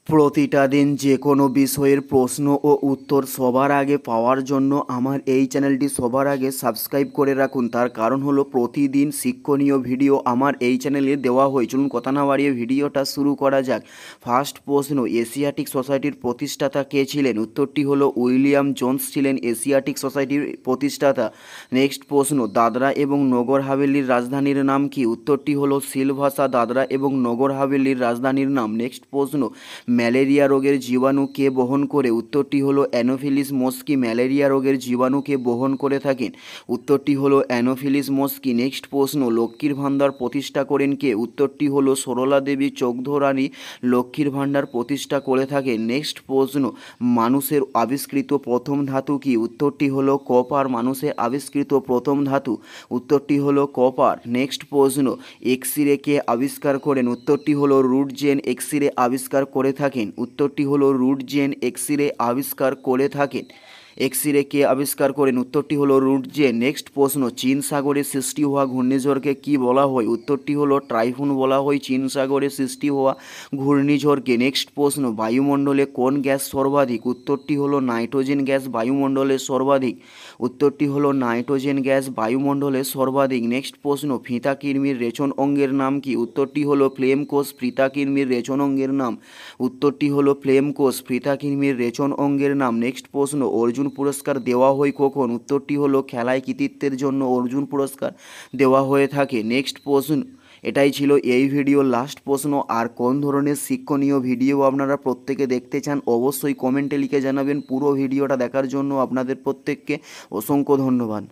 প্রতিটা দিন যে কোনো বিষয়ের প্রশ্ন ও উত্তর সবার আগে পাওয়ার জন্য আমার এই চ্যানেলটি সবার আগে সাবস্ক্রাইব করে রাখুন। তার কারণ হলো প্রতিদিন শিক্ষণীয় ভিডিও আমার এই চ্যানেলে দেওয়া হয়। চলুন কথা না বাড়িয়ে ভিডিওটা শুরু করা যাক। ফার্স্ট প্রশ্ন, এশিয়াটিক সোসাইটির প্রতিষ্ঠাতা কে ছিলেন? উত্তরটি হলো উইলিয়াম জোন্স ছিলেন এশিয়াটিক সোসাইটির প্রতিষ্ঠাতা। নেক্সট প্রশ্ন, দাদরা এবং নগর হাভেলির রাজধানীর নাম কি? উত্তরটি হলো সিলভাসা। দাদরা এবং নগর হাভেলির রাজধানীর নাম। নেক্সট প্রশ্ন, ম্যালেরিয়া রোগের জীবাণু কে বহন করে? উত্তরটি হলো অ্যানোফিলিস মস্কি। ম্যালেরিয়া রোগের জীবাণুকে বহন করে থাকেন। উত্তরটি হলো অ্যানোফিলিস মস্কি। নেক্সট প্রশ্ন, লক্ষ্মীর ভাণ্ডার প্রতিষ্ঠা করেন কে? উত্তরটি হলো সরলা দেবী চৌধুরানী লক্ষ্মীর ভাণ্ডার প্রতিষ্ঠা করে থাকেন। নেক্সট প্রশ্ন, মানুষের আবিষ্কৃত প্রথম ধাতু কি? উত্তরটি হলো কপার। মানুষের আবিষ্কৃত প্রথম ধাতু। উত্তরটি হলো কপার। নেক্সট প্রশ্ন, এক্স রে কে আবিষ্কার করেন? উত্তরটি হলো রুটজেন এক্স রে আবিষ্কার করে থাকেন। উত্তরটি হলো রুটজেন এক্স রে আবিষ্কার করে থাকেন। এক্স রে কে আবিষ্কার করেন? উত্তরটি হলো রুটজেন। নেক্সট প্রশ্ন, চীন সাগরে সৃষ্টি হওয়া ঘূর্ণিঝড়কে কি বলা হয়? উত্তরটি হলো টাইফুন বলা হয় চীন সাগরে সৃষ্টি হওয়া ঘূর্ণিঝড়কে। নেক্সট প্রশ্ন, বায়ুমণ্ডলে কোন গ্যাস সর্বাধিক? উত্তরটি হলো নাইট্রোজেন গ্যাস বায়ুমণ্ডলে সর্বাধিক। উত্তরটি হলো নাইট্রোজেন গ্যাস বায়ুমণ্ডলে সর্বাধিক। নেক্সট প্রশ্ন, ফিতা কৃমির রেচন অঙ্গের নাম কি? উত্তরটি হলো ফ্লেম কোষ। ফিতা কৃমির রেচন অঙ্গের নাম। উত্তরটি হলো ফ্লেম কোষ। ফিতা কৃমির রেচন অঙ্গের নাম। নেক্সট প্রশ্ন, অর্জুন পুরস্কার দেওয়া হয় কখন? উত্তরটি হলো খেলায় কৃতিত্বের জন্য অর্জুন পুরস্কার দেওয়া হয়ে থাকে। নেক্সট প্রশ্ন, এটাই ছিল এই ভিডিওর লাস্ট প্রশ্ন। আর কোন ধরনের শিক্ষণীয় ভিডিও আপনারা প্রত্যেকে দেখতে চান অবশ্যই কমেন্টে লিখে জানাবেন। পুরো ভিডিওটা দেখার জন্য আপনাদের প্রত্যেককে অসংখ্য ধন্যবাদ।